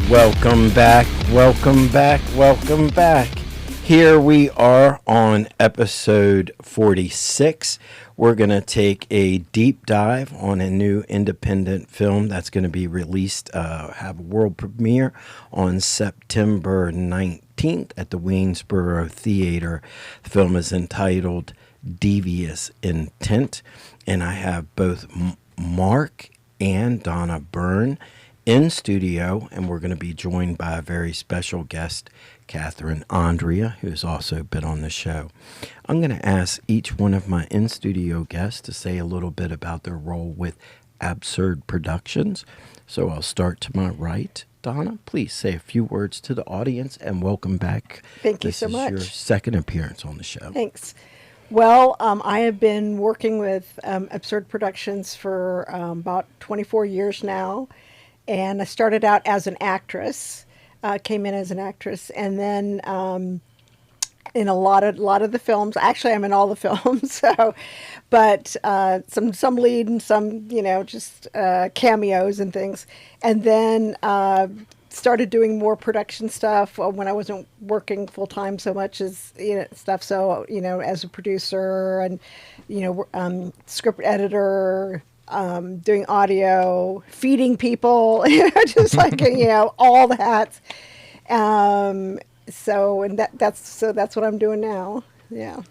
Welcome back, welcome back, welcome back. Here we are on episode 46. We're going to take a deep dive on a new independent film that's going to be released, have a world premiere on September 19th at the Waynesboro Theater. The film is entitled Devious Intent, and I have both Mark and Donna Byrne in studio, and we're going to be joined by a very special guest, Kathryn, Andrea, who's also been on the show. I'm going to ask each one of my in-studio guests to say a little bit about their role with Absurd Productions. So I'll start to my right. Donna, please say a few words to the audience and welcome back. Thank you so much. This is your second appearance on the show. Thanks. Well, I have been working with Absurd Productions for about 24 years now. And I started out as an actress, came in as an actress, and then in a lot of the films. Actually, I'm in all the films, so, but some lead and some just cameos and things. And then started doing more production stuff when I wasn't working full time so much as stuff. So as a producer and script editor. Doing audio, feeding people, just like all the hats. That's what I'm doing now. Yeah.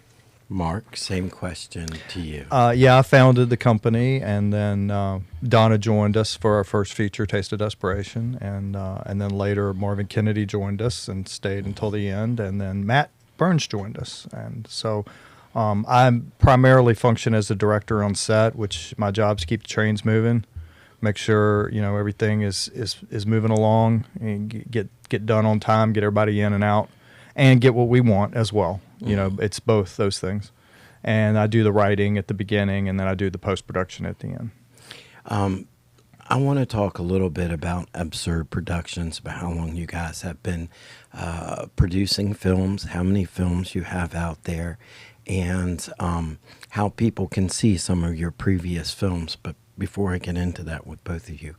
Mark, same question to you. I founded the company, and then Donna joined us for our first feature, Taste of Desperation, and then later Marvin Kennedy joined us and stayed until the end, and then Matt Burns joined us, and so. I primarily function as a director on set, which my job is to keep the trains moving, make sure everything is moving along, and get done on time, get everybody in and out, and get what we want as well. It's both those things. And I do the writing at the beginning, and then I do the post-production at the end. I want to talk a little bit about Absurd Productions, about how long you guys have been producing films, how many films you have out there, and how people can see some of your previous films. But before I get into that with both of you,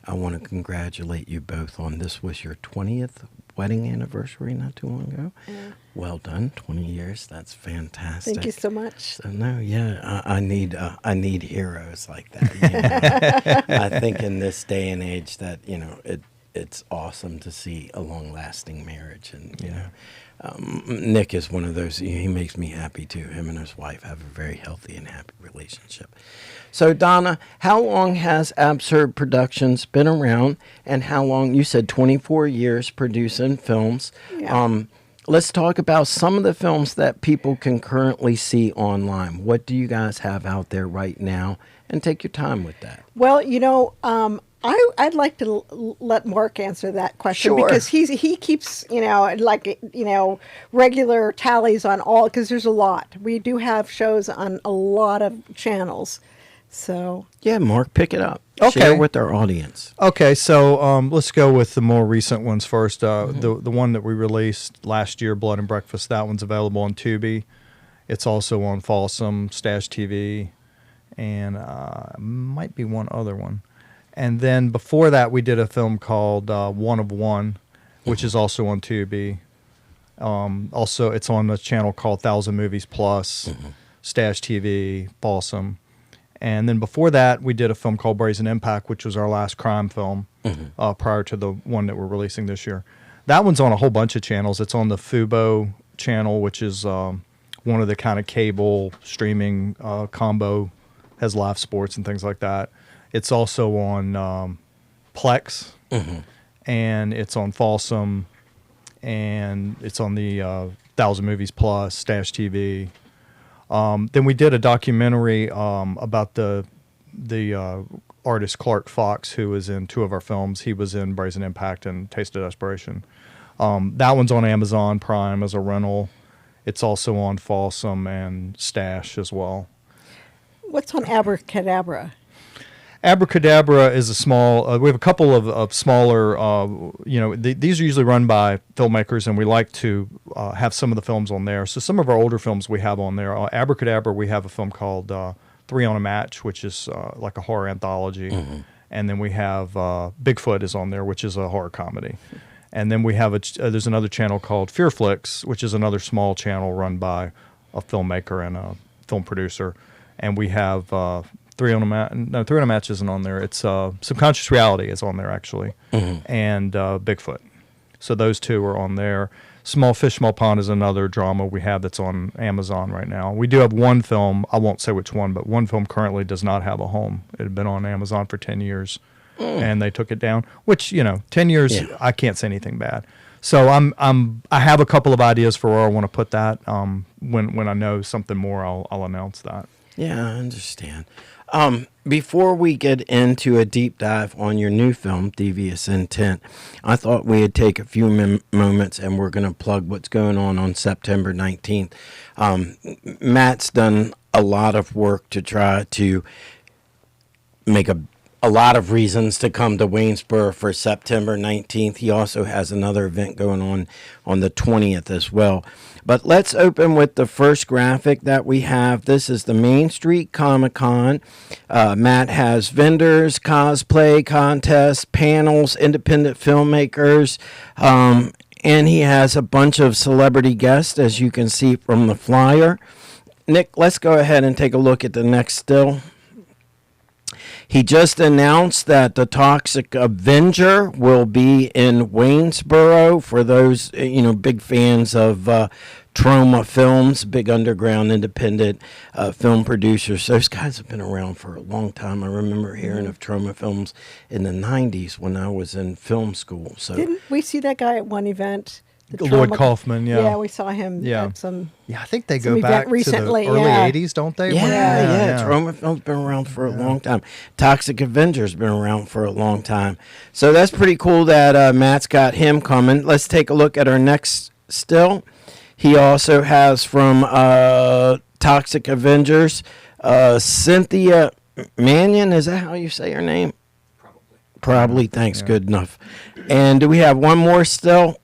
I want to congratulate you both on this was your 20th wedding anniversary not too long ago. Yeah. Well done, 20 years. That's fantastic. Thank you so much. So I need heroes like that. I think in this day and age that it's awesome to see a long-lasting marriage, and Nick is one of those. He makes me happy too. Him and his wife have a very healthy and happy relationship. So Donna, how long has Absurd Productions been around, and how long? You said 24 years producing films. Yeah. Let's talk about some of the films that people can currently see online. What do you guys have out there right now? And take your time with that. Well, I'd like to let Mark answer that question. Sure. Because he keeps regular tallies on all, because there's a lot. We do have shows on a lot of channels. So yeah, Mark, pick it up. Okay. Share with our audience. Okay, so let's go with the more recent ones first. The one that we released last year, Blood and Breakfast, that one's available on Tubi. It's also on Folsom, Stash TV, and might be one other one. And then before that, we did a film called One of One, which is also on Tubi. Also, it's on a channel called 1,000 Movies Plus, Stash TV, Folsom. And then before that, we did a film called Brazen Impact, which was our last crime film prior to the one that we're releasing this year. That one's on a whole bunch of channels. It's on the Fubo channel, which is one of the kind of cable streaming combo, has live sports and things like that. It's also on Plex, and it's on Folsom, and it's on the 1,000 Movies Plus, Stash TV. Then we did a documentary about the artist Clark Fox, who was in two of our films. He was in Brazen Impact and Taste of Desperation. That one's on Amazon Prime as a rental. It's also on Folsom and Stash as well. What's on Abracadabra? Abracadabra is a small. We have a couple of smaller. These are usually run by filmmakers, and we like to have some of the films on there. So some of our older films we have on there. Abracadabra, we have a film called 3 on a Match, which is like a horror anthology, And then we have Bigfoot is on there, which is a horror comedy. And then we have there's another channel called Fear Flicks, which is another small channel run by a filmmaker and a film producer. And we have Three on a Match isn't on there. It's Subconscious Reality is on there actually, and Bigfoot. So those two are on there. Small Fish, Small Pond is another drama we have that's on Amazon right now. We do have one film, I won't say which one, but one film currently does not have a home. It had been on Amazon for 10 years, and they took it down, which, 10 years, I can't say anything bad. So I have a couple of ideas for where I want to put that. When I know something more, I'll announce that. Yeah, I understand. Before we get into a deep dive on your new film, Devious Intent, I thought we'd take a few moments and we're going to plug what's going on September 19th. Matt's done a lot of work to try to make a lot of reasons to come to Waynesboro for September 19th. He also has another event going on the 20th as well. But let's open with the first graphic that we have. This is the Main Street Comic-Con. Matt has vendors, cosplay contests, panels, independent filmmakers, and he has a bunch of celebrity guests, as you can see from the flyer. Nick, let's go ahead and take a look at the next still. He just announced that the Toxic Avenger will be in Waynesboro for those, big fans of Trauma Films, big underground independent film producers. Those guys have been around for a long time. I remember hearing of Trauma Films in the 90s when I was in film school. So didn't we see that guy at one event? Lloyd Kaufman, yeah. Yeah, we saw him at some. Yeah, I think they go back recently, to the early 80s, don't they? Yeah. Trauma Film's been around for a long time. Toxic Avenger's been around for a long time. So that's pretty cool that Matt's got him coming. Let's take a look at our next still. He also has from Toxic Avengers, Cynthia Mannion. Is that how you say her name? Probably. Thanks. Yeah. Good enough. And do we have one more still?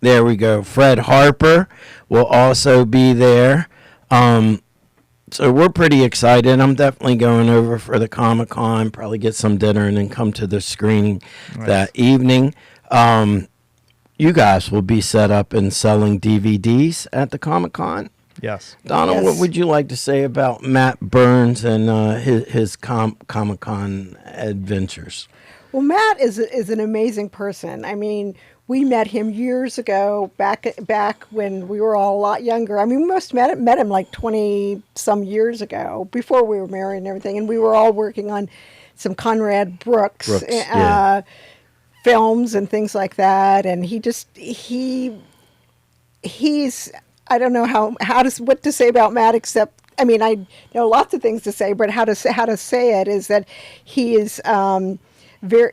There we go. Fred Harper will also be there. So we're pretty excited. I'm definitely going over for the Comic-Con, probably get some dinner and then come to the screening that evening. You guys will be set up and selling DVDs at the Comic-Con. Yes. Donna, what would you like to say about Matt Byrne and his Comic-Con adventures? Well, Matt is an amazing person. I mean, we met him years ago, back when we were all a lot younger. I mean, we must have met him like 20-some years ago, before we were married and everything. And we were all working on some Conrad Brooks films and things like that. And he's I don't know what to say about Matt, except, I mean, I know lots of things to say, but how to say it is that he is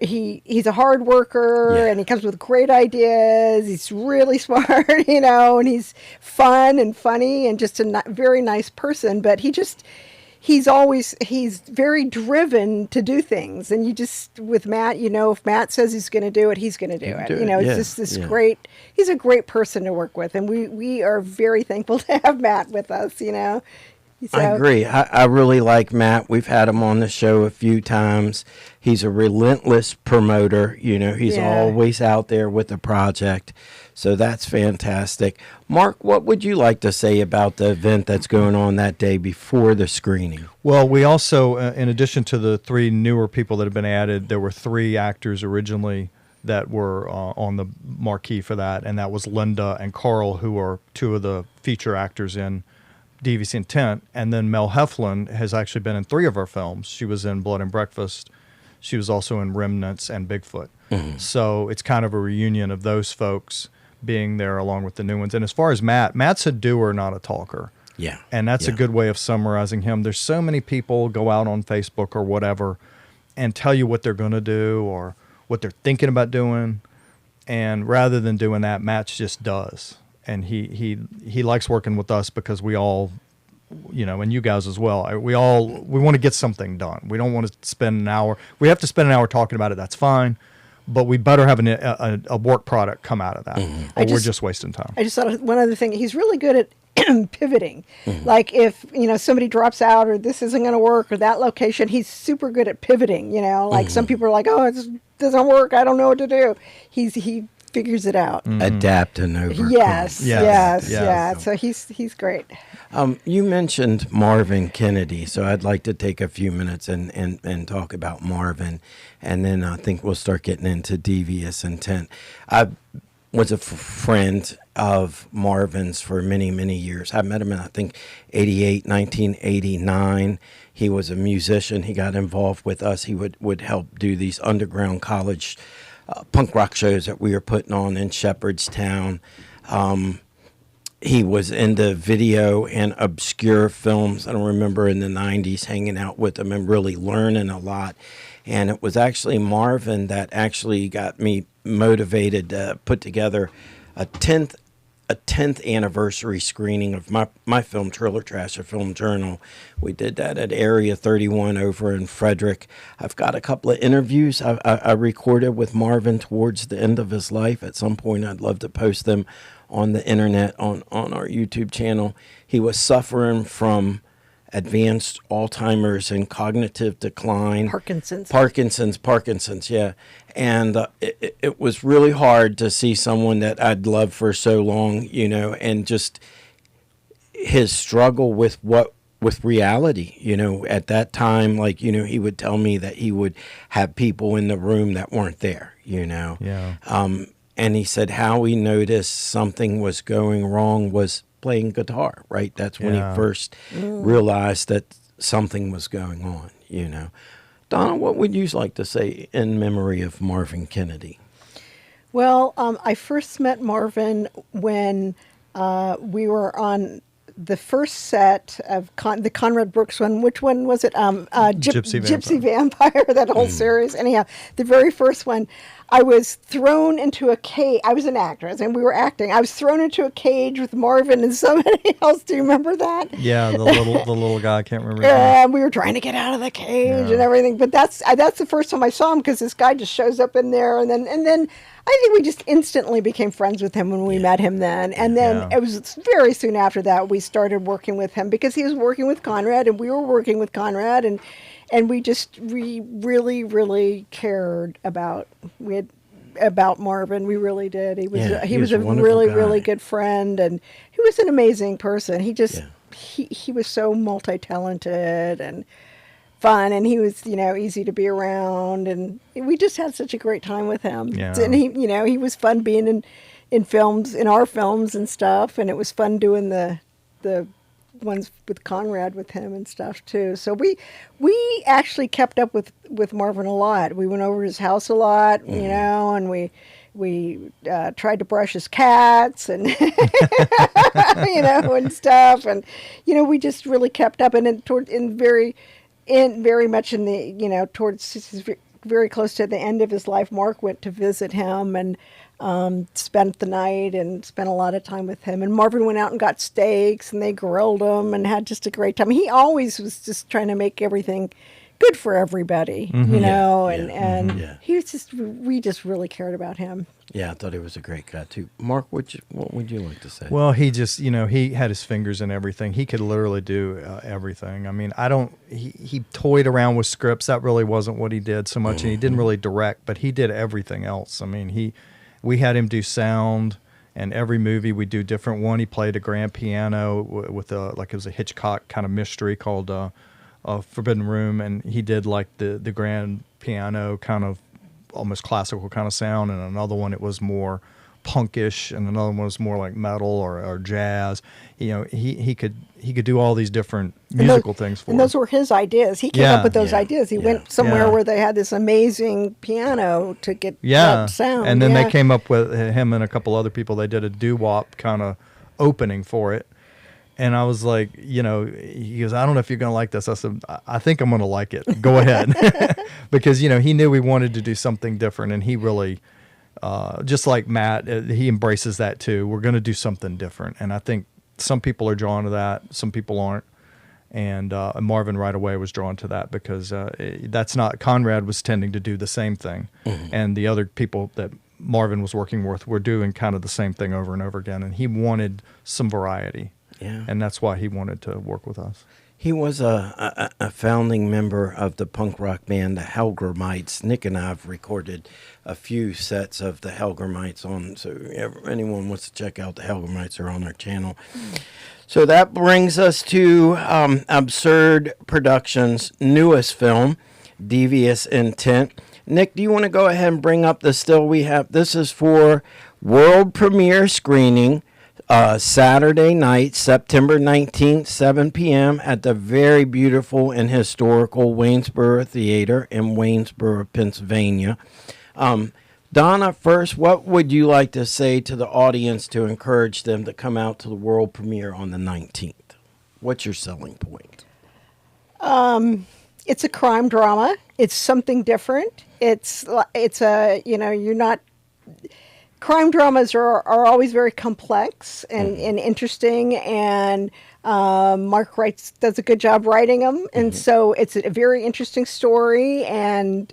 he's a hard worker, and he comes with great ideas. He's really smart, and he's fun and funny and just a very nice person. But he's very driven to do things. And you just, with Matt, if Matt says he's going to do it, he's going to do it. It's just this great, he's a great person to work with. And we are very thankful to have Matt with us, So, I agree. I really like Matt. We've had him on the show a few times. He's a relentless promoter. He's always out there with the project. So that's fantastic. Mark, what would you like to say about the event that's going on that day before the screening? Well, we also, in addition to the 3 newer people that have been added, there were 3 actors originally that were on the marquee for that, and that was Linda and Carl, who are 2 of the feature actors in Devious Intent. And then Mel Heflin has actually been in 3 of our films. She was in Blood and Breakfast. She was also in Remnants and Bigfoot. Mm-hmm. So it's kind of a reunion of those folks being there along with the new ones. And as far as Matt's a doer, not a talker. Yeah. And that's a good way of summarizing him. There's so many people go out on Facebook or whatever and tell you what they're going to do or what they're thinking about doing. And rather than doing that, Matt just does. And he likes working with us because we all, and you guys as well, we want to get something done. We don't want to spend an hour. We have to spend an hour talking about it. That's fine. But we better have a work product come out of that, or we're just wasting time. I just thought of one other thing. He's really good pivoting. Like if, somebody drops out or this isn't going to work or that location, he's super good at pivoting, like some people are like, oh, it doesn't work. I don't know what to do. He figures it out. Adapt and overcome. Yes. So he's great. You mentioned Marvin Kennedy, so I'd like to take a few minutes and talk about Marvin, and then I think we'll start getting into Devious Intent. I was a friend of Marvin's for many, many years. I met him in, I think, 1989. He was a musician. He got involved with us. He would help do these underground college punk rock shows that we were putting on in Shepherdstown. He was into video and obscure films. I don't remember in the 90s hanging out with him and really learning a lot. And it was actually Marvin that actually got me motivated to put together a 10th anniversary screening of my film, Trailer Trash, a film journal. We did that at Area 31 over in Frederick. I've got a couple of interviews I recorded with Marvin towards the end of his life. At some point, I'd love to post them on the internet, on our YouTube channel. He was suffering from advanced Alzheimer's and cognitive decline. Parkinson's, yeah. And it was really hard to see someone that I'd loved for so long, and just his struggle with reality, at that time, he would tell me that he would have people in the room that weren't there, Yeah. And he said how he noticed something was going wrong was playing guitar, right? That's when he first realized that something was going on, Donna, what would you like to say in memory of Marvin Kennedy? Well, I first met Marvin when we were on the first set of the Conrad Brooks one. Which one was it? Gypsy Vampire, that whole series. Anyhow, the very first one, I was thrown into a cage. I was an actress, and we were acting. I was thrown into a cage with Marvin and somebody else. Do you remember that? Yeah, the little guy. I can't remember his name. We were trying to get out of the cage and everything. But that's the first time I saw him, because this guy just shows up in there, and then I think we just instantly became friends with him when we met him then. And then it was very soon after that we started working with him, because he was working with Conrad and we were working with Conrad, and we really, really cared about Marvin. We really did. He was a really, really good friend, and he was an amazing person. He just he was so multi-talented and fun, and he was, easy to be around, and we just had such a great time with him. Yeah. And he was fun being in films, in our films and stuff, and it was fun doing the ones with Conrad with him and stuff too. So we actually kept up with Marvin a lot. We went over to his house a lot, and we tried to brush his cats and and stuff, and we just really kept up. And then very much in the towards very close to the end of his life, Mark went to visit him and spent the night and spent a lot of time with him. And Marvin went out and got steaks, and they grilled them and had just a great time. He always was just trying to make everything good for everybody, and he was we just really cared about him. Yeah, I thought he was a great guy too. Mark, what would you like to say? Well, he just, he had his fingers in everything. He could literally do everything. I mean, he toyed around with scripts. That really wasn't what he did so much, and he didn't really direct, but he did everything else. I mean, we had him do sound, and every movie we do different one. He played a grand piano with it was a Hitchcock kind of mystery called Forbidden Room, and he did like the grand piano kind of almost classical kind of sound, and another one it was more punkish, and another one was more like metal or jazz. He could do all these different musical things for us. And those were his ideas. He came up with those ideas. He went somewhere where they had this amazing piano to get that sound. And then they came up with him and a couple other people. They did a doo-wop kind of opening for it. And I was like, he goes, I don't know if you're going to like this. I said, I think I'm going to like it. Go ahead. Because, he knew we wanted to do something different. And he really, just like Matt, he embraces that too. We're going to do something different. And I think some people are drawn to that. Some people aren't. And Marvin right away was drawn to that, because Conrad was tending to do the same thing. Mm-hmm. And the other people that Marvin was working with were doing kind of the same thing over and over again. And he wanted some variety. Yeah. And that's why he wanted to work with us. He was a founding member of the punk rock band, the Hellgramites. Nick and I have recorded a few sets of the Hellgramites on, so if anyone wants to check out the Hellgramites are on our channel. So that brings us to Absurd Productions' newest film, Devious Intent. Nick, do you want to go ahead and bring up the still we have? This is for world premiere screening. Saturday night, September 19th, 7 p.m. at the very beautiful and historical Waynesboro Theater in Waynesboro, Pennsylvania. Donna, first, what would you like to say to the audience to encourage them to come out to the world premiere on the 19th? What's your selling point? It's a crime drama. It's something different. It's a, you're not... Crime dramas are always very complex and interesting, and Mark does a good job writing them, and so it's a very interesting story and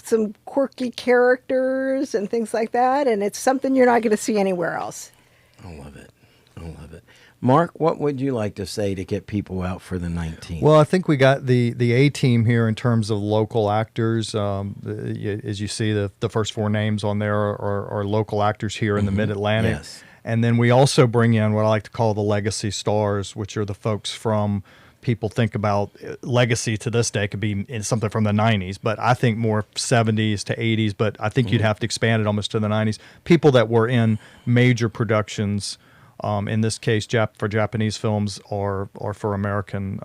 some quirky characters and things like that, and it's something you're not going to see anywhere else. I love it. Mark, what would you like to say to get people out for the 19th? Well, I think we got the A team here in terms of local actors. As you see, the first four names on there are local actors here in the Mid-Atlantic. Yes. And then we also bring in what I like to call the legacy stars, which are the folks from, people think about legacy to this day could be in something from the 90s, but I think more 70s to 80s, but I think you'd have to expand it almost to the 90s. People that were in major productions, in this case, for Japanese films or for American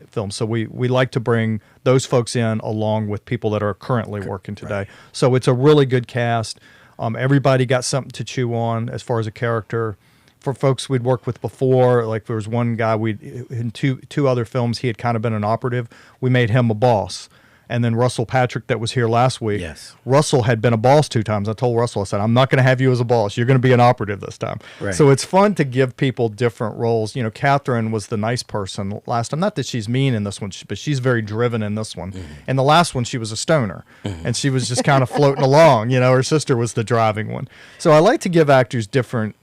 films. So we like to bring those folks in along with people that are currently working today. Right. So it's a really good cast. Everybody got something to chew on as far as a character. For folks we'd worked with before, like there was one guy in two other films, he had kind of been an operative. We made him a boss. And then Russell Patrick that was here last week, Yes. Russell had been a boss 2 times. I told Russell, I said, I'm not going to have you as a boss. You're going to be an operative this time. Right. So it's fun to give people different roles. Kathryn was the nice person last time. Not that she's mean in this one, but she's very driven in this one. In the last one, she was a stoner. And she was just kind of floating along. Her sister was the driving one. So I like to give actors different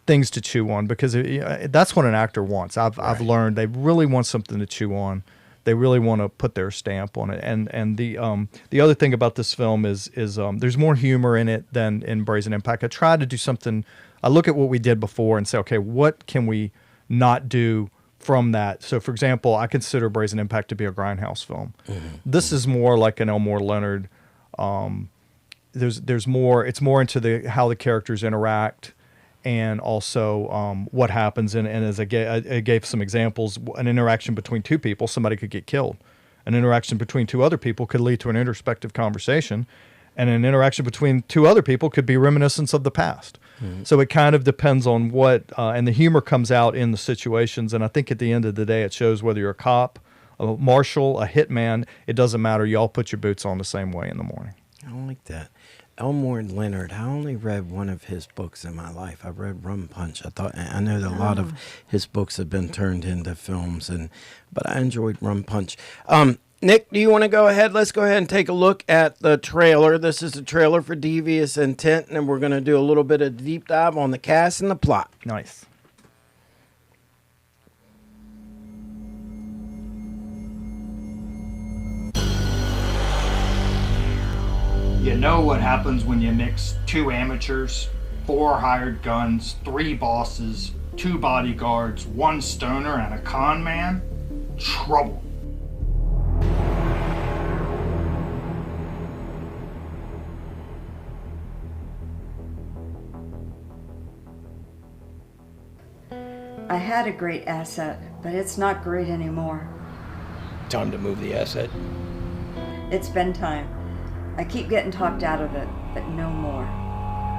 things to chew on because that's what an actor wants. I've learned they really want something to chew on. They really want to put their stamp on it. And the other thing about this film is there's more humor in it than in Brazen Impact. I try to do something. I look at what we did before and say, okay, what can we not do from that? So, for example, I consider Brazen Impact to be a grindhouse film. This is more like an Elmore Leonard. There's more. It's more into how the characters interact. And also what happens, and as I gave some examples, an interaction between two people, somebody could get killed. An interaction between two other people could lead to an introspective conversation, and an interaction between two other people could be reminiscence of the past. So it kind of depends on what, and the humor comes out in the situations, and I think at the end of the day it shows whether you're a cop, a marshal, a hitman, it doesn't matter. You all put your boots on the same way in the morning. I like that. Elmore Leonard, I only read one of his books in my life. I read Rum Punch. I know that a lot of his books have been turned into films, but I enjoyed Rum Punch. Nick, do you want to go ahead? Let's go ahead and take a look at the trailer. This is the trailer for Devious Intent, and we're going to do a little bit of deep dive on the cast and the plot. Nice. You know what happens when you mix 2 amateurs, 4 hired guns, 3 bosses, 2 bodyguards, 1 stoner, and a con man? Trouble. I had a great asset, but it's not great anymore. Time to move the asset. It's been time. I keep getting talked out of it, but no more.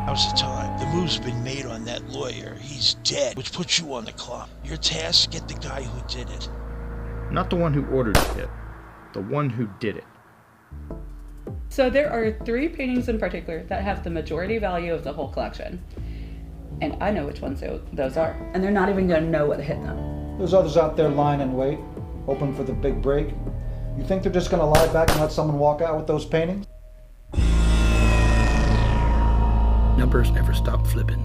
How's the time? The move's been made on that lawyer. He's dead, which puts you on the clock. Your task, get the guy who did it. Not the one who ordered the hit, the one who did it. So there are 3 paintings in particular that have the majority value of the whole collection. And I know which ones those are. And they're not even going to know what hit them. There's others out there lying in wait, hoping for the big break. You think they're just going to lie back and let someone walk out with those paintings? Numbers never stop flipping.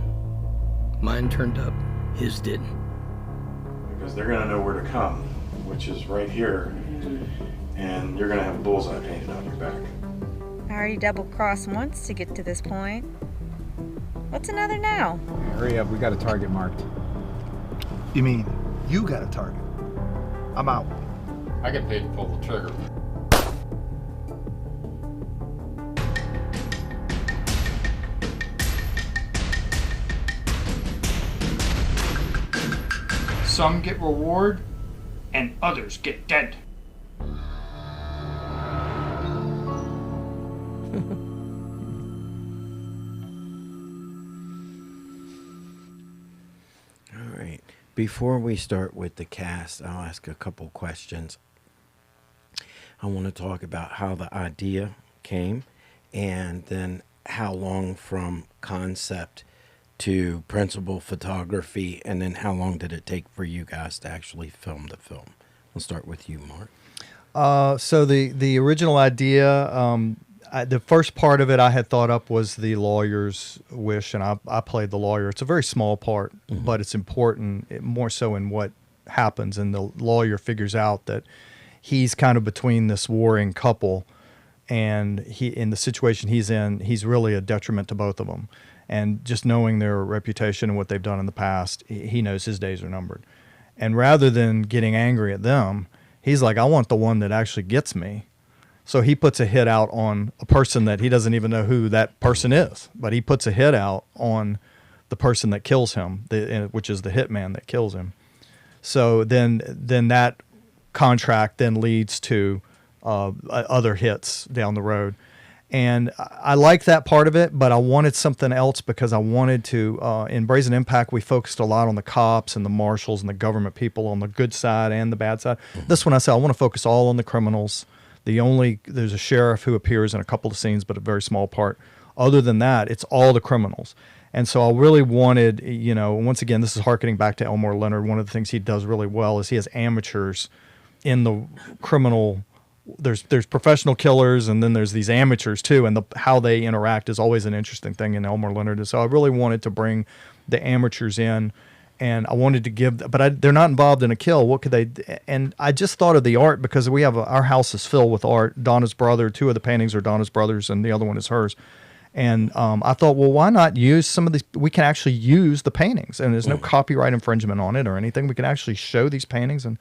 Mine turned up His didn't. Because they're going to know where to come, which is right here, and you're going to have a bullseye painted on your back. I already double-crossed once to get to this point. What's another now? Hurry up, we got a target marked. You mean you got a target? I'm out. I get paid to pull the trigger. Some get reward, and others get dead. All right. Before we start with the cast, I'll ask a couple questions. I want to talk about how the idea came, and then how long from concept to principal photography, and then how long did it take for you guys to actually film the film? We'll start with you, Mark. So the original idea, the first part of it I had thought up was the lawyer's wish, and I played the lawyer. It's a very small part, but it's important, more so in what happens. And the lawyer figures out that he's kind of between this warring couple, and in the situation he's in, he's really a detriment to both of them. And just knowing their reputation and what they've done in the past, he knows his days are numbered. And rather than getting angry at them, he's like, I want the one that actually gets me. So he puts a hit out on a person that he doesn't even know who that person is, but he puts a hit out on the person that kills him, which is the hitman that kills him. So then that contract then leads to other hits down the road. And I like that part of it, but I wanted something else because I wanted to, in Brazen Impact, we focused a lot on the cops and the marshals and the government people on the good side and the bad side. This one I said, I want to focus all on the criminals. There's a sheriff who appears in a couple of scenes, but a very small part. Other than that, it's all the criminals. And so I really wanted, once again, this is hearkening back to Elmore Leonard. One of the things he does really well is he has amateurs in the criminal. There's professional killers, and then there's these amateurs too, and how they interact is always an interesting thing in Elmore Leonard. And so I really wanted to bring the amateurs in, and I wanted to give, but they're not involved in a kill. What could they? And I just thought of the art because we have our house is filled with art. Donna's brother, 2 of the paintings are Donna's brothers, and the other one is hers. And I thought, well, why not use some of these? We can actually use the paintings, and there's no copyright infringement on it or anything. We can actually show these paintings, and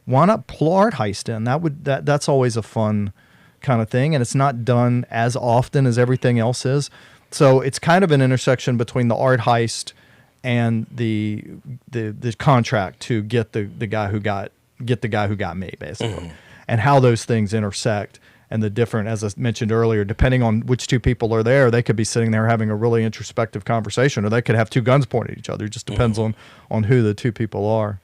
why not pull art heist in? That's always a fun kind of thing, and it's not done as often as everything else is. So it's kind of an intersection between the art heist and the contract to get the guy who got me, basically, and how those things intersect. And the different, as I mentioned earlier, depending on which 2 people are there, they could be sitting there having a really introspective conversation, or they could have 2 guns pointed at each other. It just depends on who the 2 people are.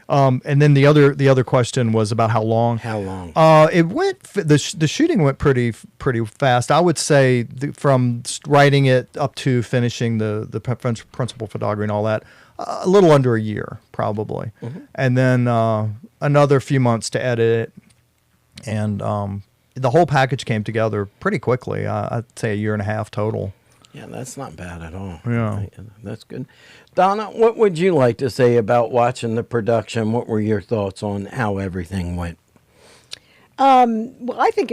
And then the other question was about how long. How long? It went. The shooting went pretty fast. I would say from writing it up to finishing the principal photography and all that, a little under a year probably, and then another few months to edit it, and the whole package came together pretty quickly. I'd say a year and a half total. Yeah, that's not bad at all. Yeah. That's good. Donna, what would you like to say about watching the production? What were your thoughts on how everything went? Well, I think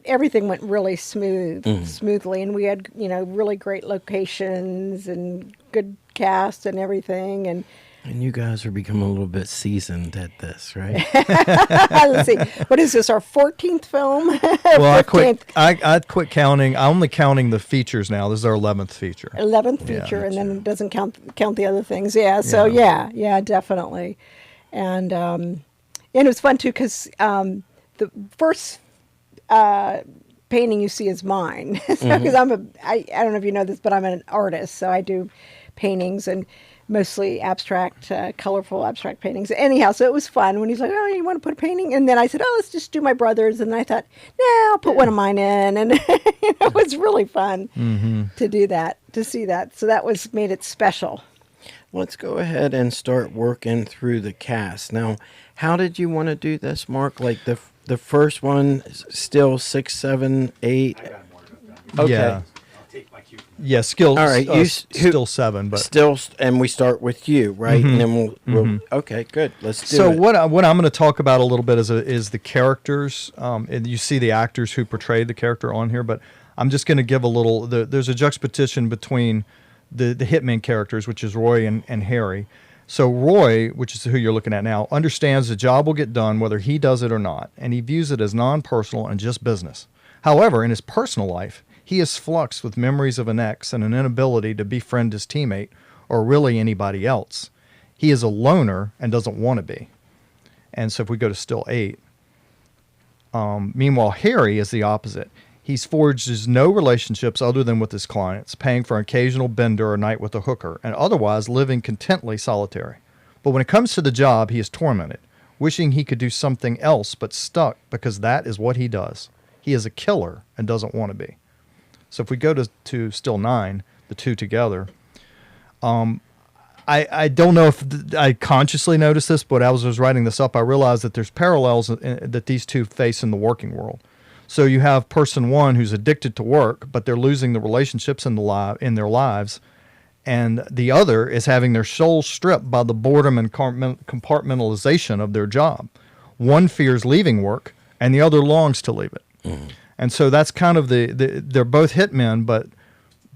everything went really smoothly, and we had, really great locations and good cast and everything, and you guys are becoming a little bit seasoned at this, right? Let's see. What is this, our 14th film? Well, I quit counting. I'm only counting the features now. This is our 11th feature. 11th feature, and then it doesn't count the other things. Yeah, so yeah, definitely. And it was fun, too, because the first painting you see is mine. Because I don't know if you know this, but I'm an artist, so I do paintings and mostly abstract, colorful abstract paintings. Anyhow, so it was fun when he's like, oh, you want to put a painting? And then I said, oh, let's just do my brother's. And I thought, I'll put one of mine in. And it was really fun to do that, to see that. So that made it special. Let's go ahead and start working through the cast. Now, how did you want to do this, Mark? Like the first one, still 6, 7, 8? Okay. Yeah. I'll take my cue. you. Yeah, skill. All right, still 7, but still, and we start with you, right? Mhm. And then we'll okay, good. Let's do so it. what I'm going to talk about a little bit is the characters. And you see the actors who portrayed the character on here, but I'm just going to give a little. There's a juxtaposition between the hitman characters, which is Roy and Harry. So Roy, which is who you're looking at now, understands the job will get done whether he does it or not, and he views it as non-personal and just business. However, in his personal life, he is fluxed with memories of an ex and an inability to befriend his teammate or really anybody else. He is a loner and doesn't want to be. And so if we go to still 8, meanwhile, Harry is the opposite. He's forged no relationships other than with his clients, paying for an occasional bender or night with a hooker, and otherwise living contently solitary. But when it comes to the job, he is tormented, wishing he could do something else, but stuck because that is what he does. He is a killer and doesn't want to be. So if we go to still 9, the two together, I don't know if I consciously noticed this, but as I was writing this up, I realized that there's parallels that these two face in the working world. So you have person 1 who's addicted to work, but they're losing the relationships in their lives, and the other is having their soul stripped by the boredom and compartmentalization of their job. One fears leaving work, and the other longs to leave it. Mm-hmm. And so that's kind of they're both hitmen, but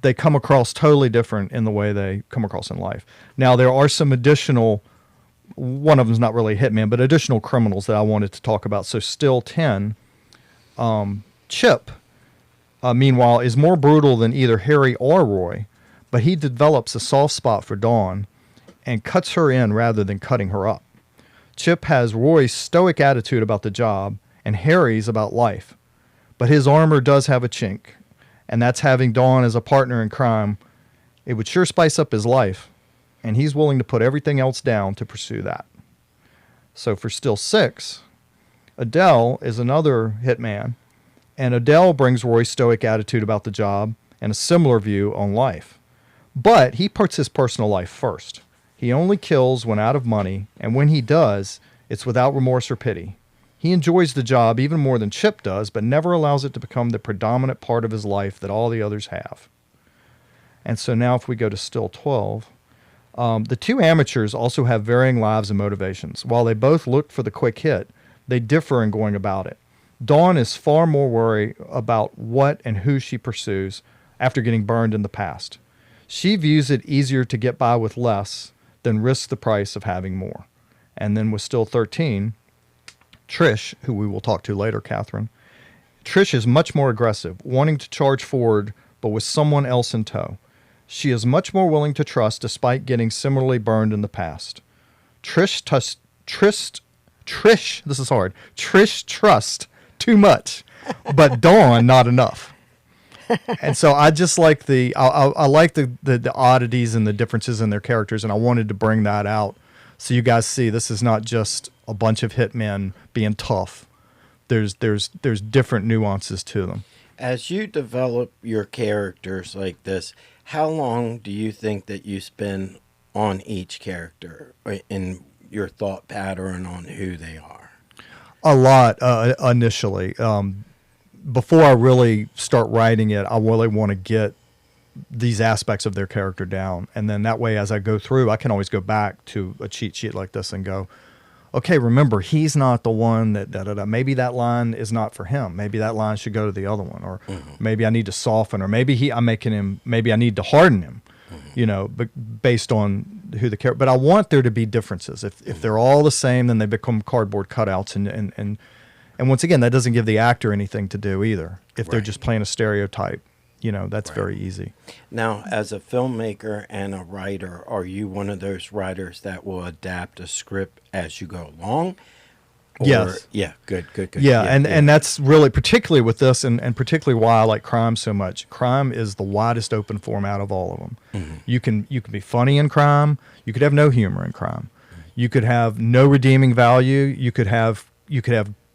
they come across totally different in the way they come across in life. Now, there are some additional, one of them's not really a hitman, but additional criminals that I wanted to talk about. So still 10, Chip, meanwhile, is more brutal than either Harry or Roy, but he develops a soft spot for Dawn and cuts her in rather than cutting her up. Chip has Roy's stoic attitude about the job and Harry's about life, but his armor does have a chink, and that's having Dawn as a partner in crime. It would sure spice up his life, and he's willing to put everything else down to pursue that. So for still 6, Adele is another hitman, and Adele brings Roy's stoic attitude about the job and a similar view on life. But he puts his personal life first. He only kills when out of money, and when he does, it's without remorse or pity. He enjoys the job even more than Chip does, but never allows it to become the predominant part of his life that all the others have. And so now if we go to still 12, the two amateurs also have varying lives and motivations. While they both look for the quick hit, they differ in going about it. Dawn is far more worried about what and who she pursues after getting burned in the past. She views it easier to get by with less than risk the price of having more. And then with still 13, Trish, who we will talk to later, Kathryn. Trish is much more aggressive, wanting to charge forward, but with someone else in tow. She is much more willing to trust despite getting similarly burned in the past. Trish trusts too much, but Dawn not enough. And so I just like I like the oddities and the differences in their characters, and I wanted to bring that out so you guys see this is not just a bunch of hitmen being tough. There's different nuances to them. As you develop your characters like this, how long do you think that you spend on each character in your thought pattern on who they are? A lot initially. Before I really start writing it, I really want to get these aspects of their character down. And then that way, as I go through, I can always go back to a cheat sheet like this and go, okay, remember, he's not the one that, maybe that line is not for him. Maybe that line should go to the other one. Or maybe I need to soften, or maybe maybe I need to harden him, but based on who the character. But I want there to be differences. If they're all the same, then they become cardboard cutouts. And once again, that doesn't give the actor anything to do either. If they're just playing a stereotype, that's very easy. Now, as a filmmaker and a writer, are you one of those writers that will adapt a script as you go along? Yes. Yeah, good. Yeah, and that's really, particularly with this, and particularly why I like crime so much. Crime is the widest open format of all of them. Mm-hmm. You can be funny in crime. You could have no humor in crime. You could have no redeeming value. You could have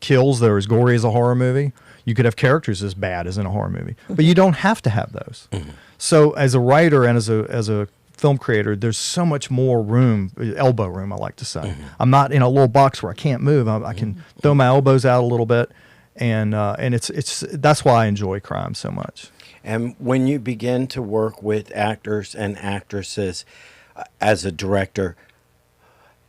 kills that are as gory as a horror movie. You could have characters as bad as in a horror movie, but you don't have to have those. Mm-hmm. So as a writer and as a film creator, there's so much more room, elbow room, I like to say. Mm-hmm. I'm not in a little box where I can't move. I can throw my elbows out a little bit, and it's that's why I enjoy crime so much. And when you begin to work with actors and actresses as a director,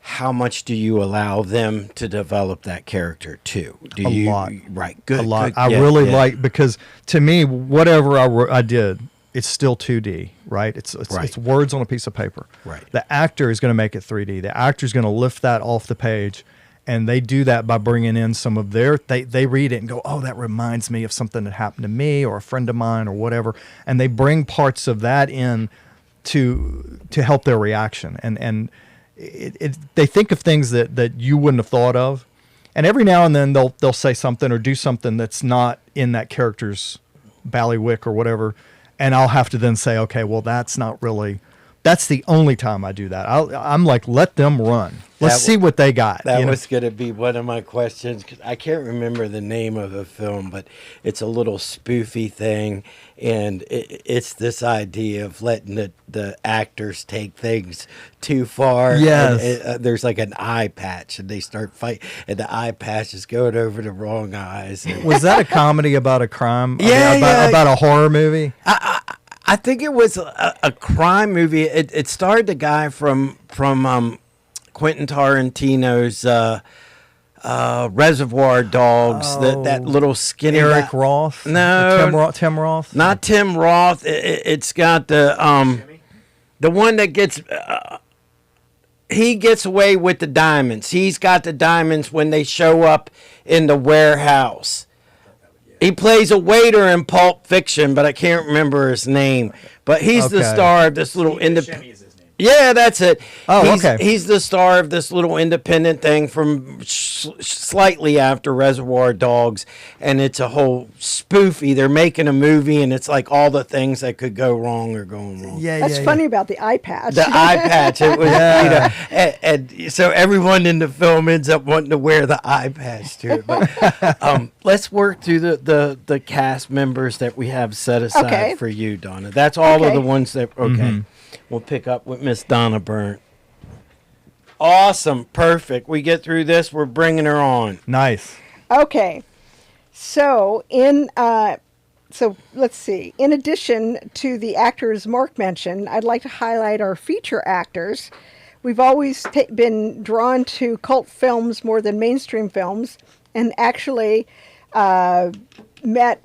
how much do you allow them to develop that character too? Do A you, lot. Right. Good. A lot. Good. I Yeah, really yeah. like, because to me, whatever I did, it's still 2D, right? It's Right. words on a piece of paper. Right. The actor is going to make it 3D. The actor is going to lift that off the page, and they do that by bringing in some of their. They read it and go, oh, that reminds me of something that happened to me or a friend of mine or whatever, and they bring parts of that in to help their reaction, and they think of things that you wouldn't have thought of, and every now and then they'll say something or do something that's not in that character's ballywick or whatever, and I'll have to then say, okay, well, that's the only time I do that. I'm like, let them run. Let's see what they got. That was going to be one of my questions. 'Cause I can't remember the name of the film, but it's a little spoofy thing. And it's this idea of letting the actors take things too far. Yes. And there's like an eye patch, and they start fighting, and the eye patch is going over the wrong eyes. Was that a comedy about a crime? Yeah, About a horror movie? I think it was a crime movie. It starred the guy from Quentin Tarantino's Reservoir Dogs. That little skinny Eric guy. Roth? No, Tim Roth. not Tim Roth. It's got the one that gets. He gets away with the diamonds. He's got the diamonds when they show up in the warehouse. He plays a waiter in Pulp Fiction, but I can't remember his name. But he's the star of this little independent. Yeah, that's it. Oh, he's, okay. He's the star of this little independent thing from slightly after Reservoir Dogs, and it's a whole spoofy. They're making a movie, and it's like all the things that could go wrong are going wrong. That's funny about the eye patch. The eye patch. It was, and so everyone in the film ends up wanting to wear the eye patch too. But let's work through the cast members that we have set aside for you, Donna. That's all of the ones that. Okay. Mm-hmm. We'll pick up with Miss Donna Byrne. Awesome. Perfect. We get through this. We're bringing her on. Nice. Okay. So let's see. In addition to the actors Mark mentioned, I'd like to highlight our feature actors. We've always been drawn to cult films more than mainstream films, and actually met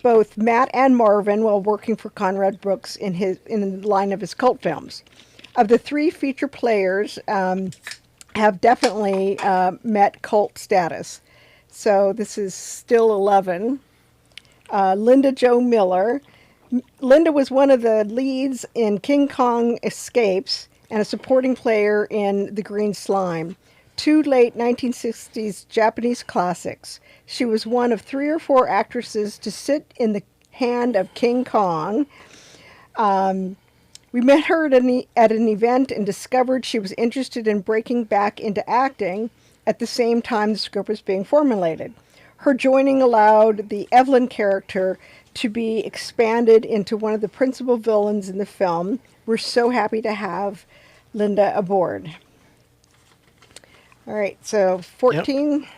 both Matt and Marvin while working for Conrad Brooks in the line of his cult films. Of the three feature players, have definitely met cult status. So this is still 11. Linda Jo Miller. Linda was one of the leads in King Kong Escapes and a supporting player in The Green Slime, two late 1960s Japanese classics. She was one of 3 or 4 actresses to sit in the hand of King Kong. We met her at an event and discovered she was interested in breaking back into acting at the same time the script was being formulated. Her joining allowed the Evelyn character to be expanded into one of the principal villains in the film. We're so happy to have Linda aboard. All right, so 14, yep.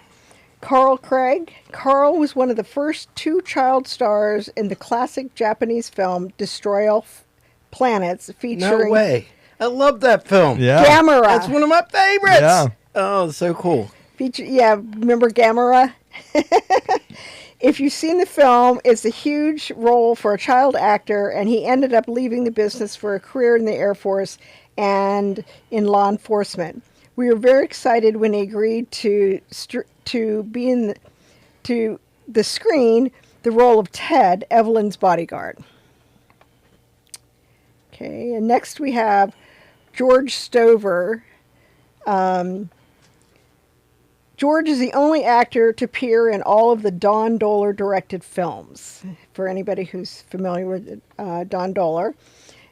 Carl Craig. Carl was one of the first 2 child stars in the classic Japanese film Destroy All Planets, featuring... No way. I love that film. Yeah. Gamera. That's one of my favorites. Yeah. Oh, so cool. Remember Gamera? If you've seen the film, it's a huge role for a child actor, and he ended up leaving the business for a career in the Air Force and in law enforcement. We were very excited when he agreed to be in the screen the role of Ted, Evelyn's bodyguard. Okay, and next we have George Stover. George is the only actor to appear in all of the Don Dohler directed films, for anybody who's familiar with Don Dohler.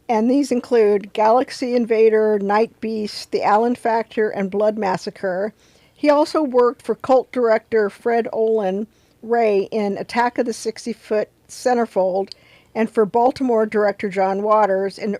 And these include Galaxy Invader, Night Beast, The Allen Factor, and Blood Massacre. He also worked for cult director Fred Olen Ray in Attack of the 60-Foot Centerfold, and for Baltimore director John Waters in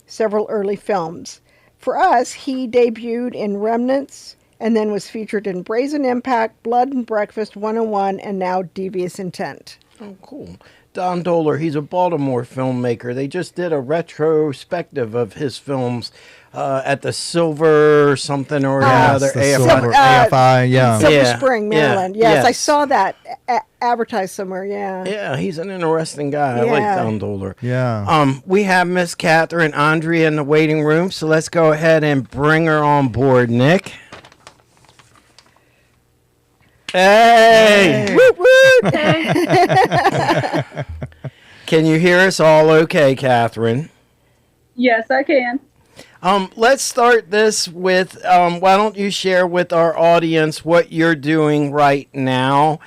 several early films. For us, he debuted in Remnants, and then was featured in Brazen Impact, Blood and Breakfast 101, and now Devious Intent. Oh, cool. Don Dohler. He's a Baltimore filmmaker. They just did a retrospective of his films at the Silver something or another. The Silver AFI, yeah. Silver Spring, Maryland. Yes, I yes. saw that advertised somewhere. Yeah. Yeah, he's an interesting guy. I like Don Dohler. Yeah. We have Miss Kathryn, Andrea in the waiting room, so let's go ahead and bring her on board, Nick. Hey! Woot woot! Can you hear us all okay, Kathryn? Yes, I can. Let's start this with, why don't you share with our audience what you're doing right now,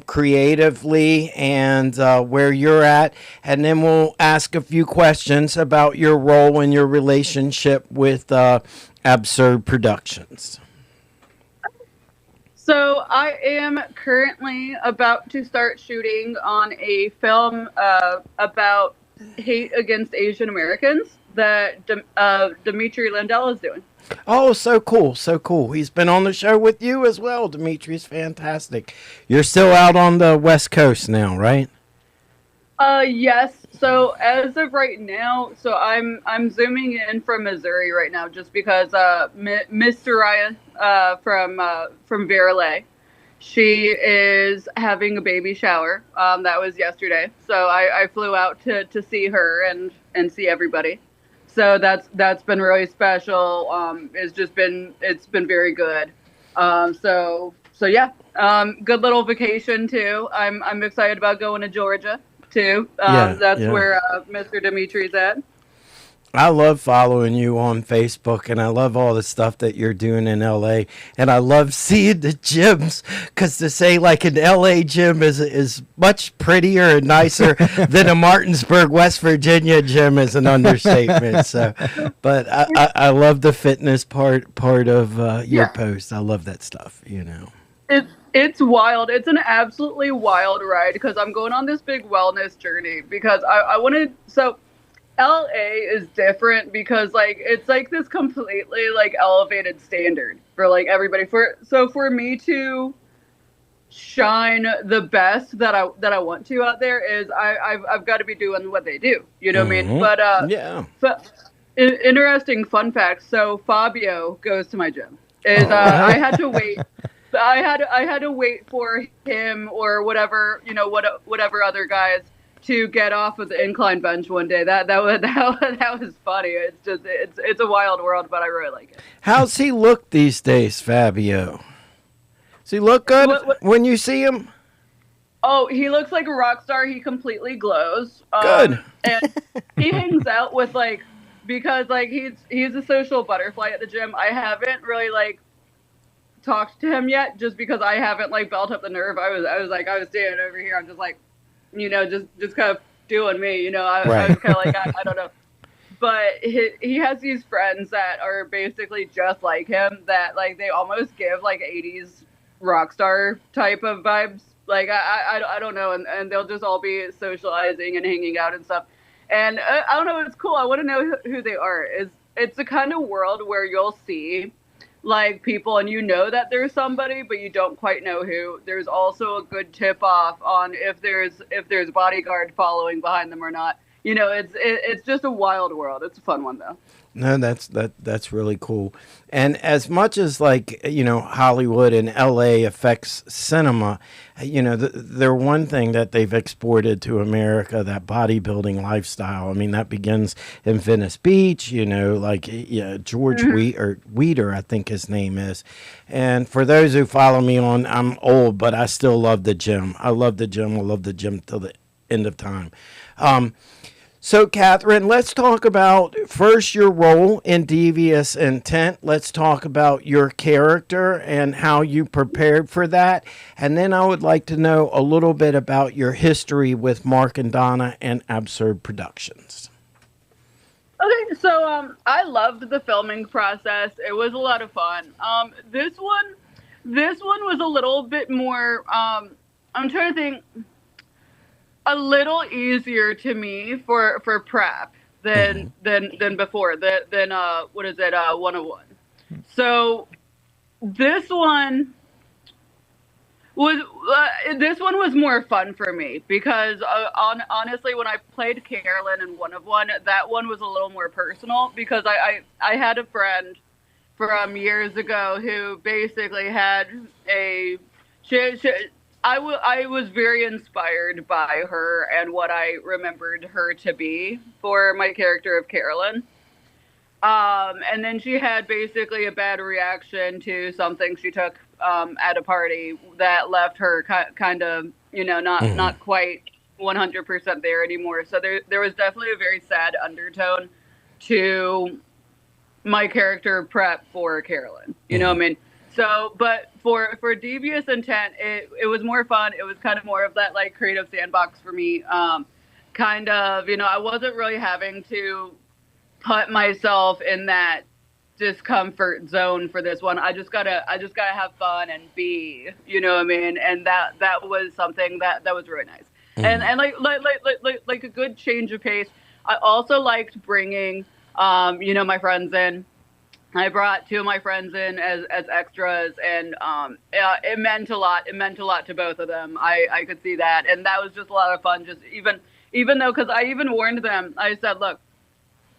creatively, and where you're at, and then we'll ask a few questions about your role and your relationship with Absurd Productions. So I am currently about to start shooting on a film about hate against Asian Americans that Dimitri Lindell is doing. Oh, so cool, so cool. He's been on the show with you as well. Dimitri's fantastic. You're still out on the West Coast now, right? Yes. So as of right now, so I'm zooming in from Missouri right now, just because Miss Soraya from Verlet, she is having a baby shower. That was yesterday, so I flew out to see her and see everybody. So that's been really special. It's been very good. So yeah, good little vacation too. I'm excited about going to Georgia too. That's where Mr. Dimitri's at. I love following you on Facebook, and I love all the stuff that you're doing in LA, and I love seeing the gyms, because to say like an LA gym is much prettier and nicer than a Martinsburg, West Virginia gym is an understatement. So, but I love the fitness part of your post. I love that stuff, you know. It's wild. It's an absolutely wild ride, because I'm going on this big wellness journey, because I wanted, so LA is different because like it's like this completely like elevated standard for like everybody. For me to shine the best that I want to out there is I've got to be doing what they do. You know what I mean? But But interesting fun fact. So Fabio goes to my gym. I had to wait. I had to wait for him or whatever, you know, whatever other guys to get off of the incline bench one day. That was funny. It's just it's a wild world, but I really like it. How's he look these days, Fabio? Does he look good when you see him? Oh, he looks like a rock star. He completely glows. Good. And he hangs out with because he's a social butterfly at the gym. I haven't really talked to him yet, just because I haven't built up the nerve. I was standing over here. I'm just you know, just kind of doing me, you know. I was kind of I don't know. But he has these friends that are basically just like him, that they almost give 80s rock star type of vibes. I don't know, and they'll just all be socializing and hanging out and stuff. And I don't know, it's cool. I want to know who they are. It's the kind of world where you'll see people and you know that there's somebody, but you don't quite know who. There's also a good tip off on if there's bodyguard following behind them or not. You know, it's just a wild world. It's a fun one though. No, that's really cool. And as much as Hollywood and LA affects cinema, you know, they're one thing that they've exported to America, that bodybuilding lifestyle. I mean, that begins in Venice Beach, you know, George Weeder, I think his name is. And for those who follow me I'm old, but I still love the gym. I love the gym. I love the gym till the end of time. So, Kathryn, let's talk about first your role in Devious Intent. Let's talk about your character and how you prepared for that. And then I would like to know a little bit about your history with Mark and Donna and Absurd Productions. Okay, so I loved the filming process. It was a lot of fun. This one was a little bit more, I'm trying to think, a little easier to me for prep than before, than 101. So this one, was this one was more fun for me because honestly, when I played Carolyn in one of one, that one was a little more personal because I had a friend from years ago who basically had a I was very inspired by her and what I remembered her to be for my character of Carolyn. And then she had basically a bad reaction to something she took at a party that left her kind of, not quite 100% there anymore. So there was definitely a very sad undertone to my character prep for Carolyn. You know what I mean? So, but for Devious Intent, it was more fun. It was kind of more of that like creative sandbox for me. Kind of, I wasn't really having to put myself in that discomfort zone for this one. I just gotta have fun and be, you know what I mean? And that was something that was really nice. And like a good change of pace. I also liked bringing, my friends in. I brought two of my friends in as extras, and it meant a lot. It meant a lot to both of them. I could see that, and that was just a lot of fun. Just even though, because I even warned them. I said, look,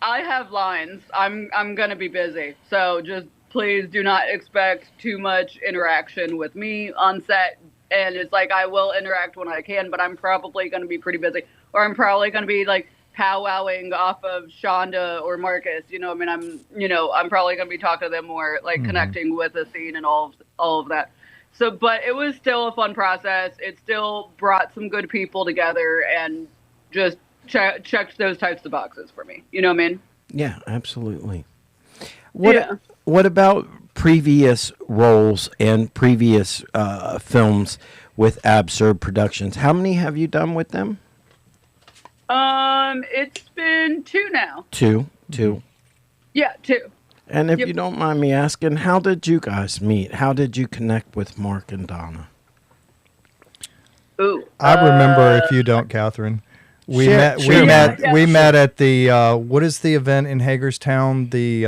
I have lines. I'm gonna be busy, so just please do not expect too much interaction with me on set. And it's like I will interact when I can, but I'm probably gonna be pretty busy, or I'm probably gonna be like powwowing off of Shonda or Marcus. I mean, I'm probably gonna be talking to them more, like connecting with the scene and all of that. So, but it was still a fun process. It still brought some good people together and just checked those types of boxes for me. You know what I mean? Yeah, absolutely. What about previous roles and previous films with Absurd Productions? How many have you done with them? It's been 2 now. Two. Yeah, 2. And if you don't mind me asking, how did you guys meet? How did you connect with Mark and Donna? Ooh, I remember. If you don't, Kathryn, we met at the what is the event in Hagerstown? They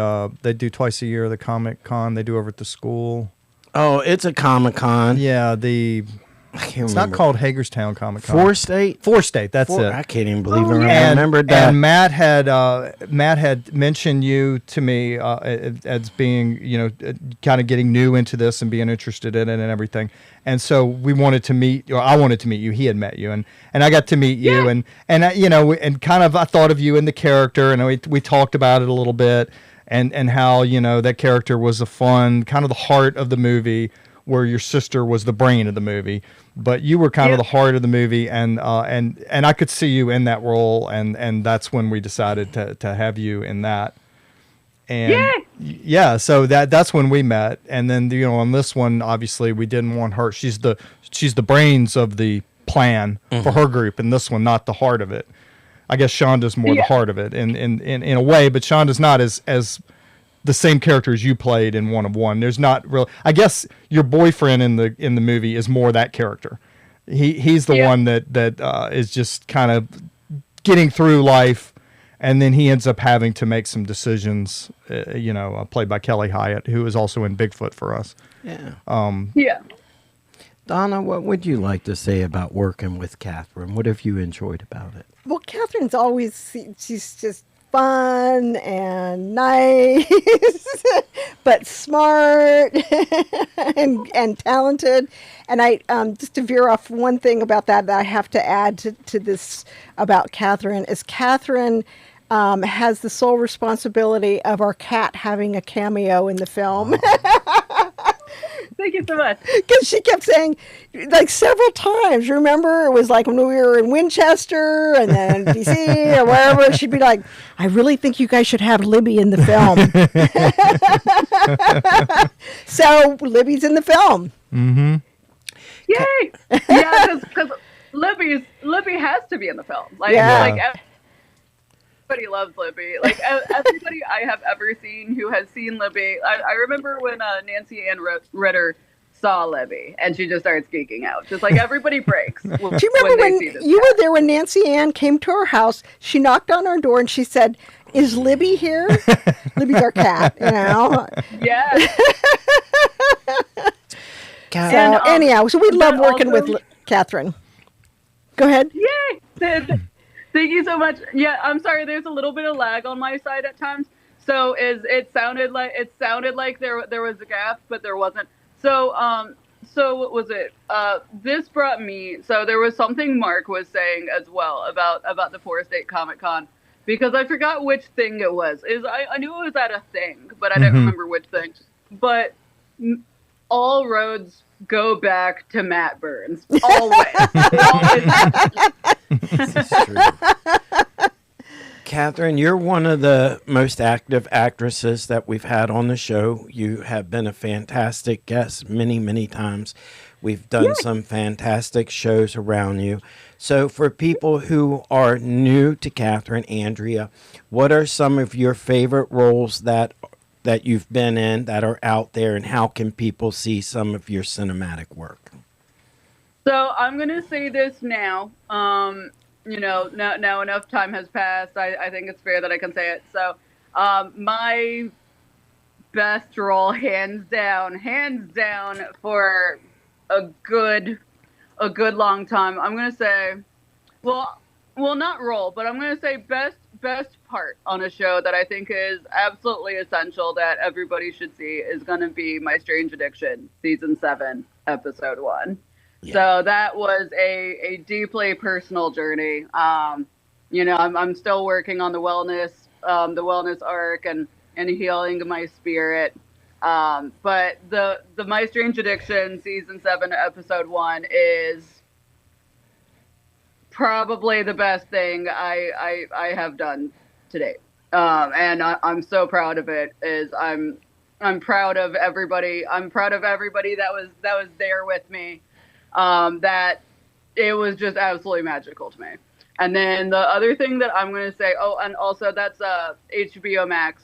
do twice a year, the Comic Con they do over at the school. Oh, it's a Comic Con. Yeah, I can't remember. It's not called Hagerstown Comic Con. Four State. That's it. I can't even believe it. I remembered that. And Matt had mentioned you to me as being, kind of getting new into this and being interested in it and everything. And so we wanted to meet, or I wanted to meet you. He had met you, and I got to meet you, and and kind of I thought of you in the character, and we talked about it a little bit, and how that character was a fun kind of the heart of the movie, where your sister was the brain of the movie, but you were kind of the heart of the movie, and I could see you in that role, and that's when we decided to have you in that. And so that's when we met. And then on this one, obviously we didn't want her. She's the brains of the plan for her group, and this one not the heart of it. I guess Shonda's more the heart of it in a way, but Shonda's not as the same character as you played in One of One. There's not real. I guess your boyfriend in the movie is more that character. He's the one that is just kind of getting through life, and then he ends up having to make some decisions. Played by Kelly Hyatt, who is also in Bigfoot for us. Yeah. Donna, what would you like to say about working with Kathryn? What have you enjoyed about it? Well, Kathryn's always, she's just fun and nice, but smart and talented. And I just to veer off one thing about that I have to add to this about Kathryn is Kathryn has the sole responsibility of our cat having a cameo in the film. Thank you so much. Because she kept saying, like several times, remember, it was like when we were in Winchester and then DC or wherever, she'd be like, I really think you guys should have Libby in the film. So Libby's in the film. Mm-hmm. Yay! Yeah, because Libby has to be in the film. Everybody loves Libby. Like everybody I have ever seen who has seen Libby. I remember when Nancy Ann Ritter saw Libby and she just starts geeking out. Just like everybody breaks. Do you remember when you were there when Nancy Ann came to our house? She knocked on our door and she said, "Is Libby here?" Libby's our cat, Yeah. Kat. So anyhow, so we love working also- with Kathryn. Go ahead. Yay! Thank you so much. Yeah, I'm sorry. There's a little bit of lag on my side at times. So it sounded like there was a gap, but there wasn't. So what was it? This brought me. So there was something Mark was saying as well about the Forest State Comic Con, because I forgot which thing it was. I knew it was at a thing, but I didn't remember which thing. But all roads go back to Matt Burns. Always. This is true. Kathryn, you're one of the most active actresses that we've had on the show. You have been a fantastic guest many, many times. We've done some fantastic shows around you. So for people who are new to Kathryn, Andrea, what are some of your favorite roles that you've been in that are out there, and how can people see some of your cinematic work? So I'm going to say this now. Now enough time has passed. I think it's fair that I can say it. So my best role, hands down, for a good long time, I'm going to say, well, not role, but I'm going to say best part on a show that I think is absolutely essential that everybody should see is going to be My Strange Addiction, season 7, episode 1. Yeah. So that was a deeply personal journey. I'm still working on the wellness arc and healing my spirit. But the My Strange Addiction, season 7, episode 1 is probably the best thing I have done to date. And I'm so proud of it. I'm proud of everybody. I'm proud of everybody that was there with me. That it was just absolutely magical to me. And then the other thing that I'm going to say, and also that's HBO Max.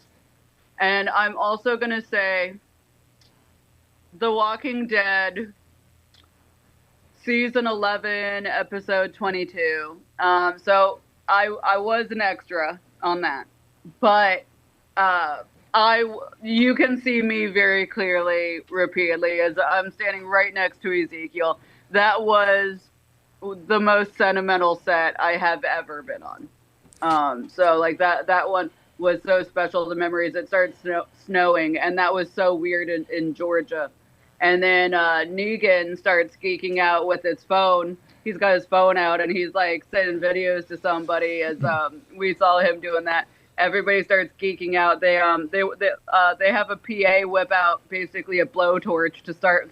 And I'm also going to say The Walking Dead, season 11, episode 22. So I was an extra on that, but you can see me very clearly, repeatedly, as I'm standing right next to Ezekiel. That was the most sentimental set I have ever been on. So like that one was so special. The memories. It started snowing, and that was so weird in Georgia. And then Negan starts geeking out with his phone. He's got his phone out, and he's like sending videos to somebody. As we saw him doing that. Everybody starts geeking out. They have a PA whip out basically a blowtorch to start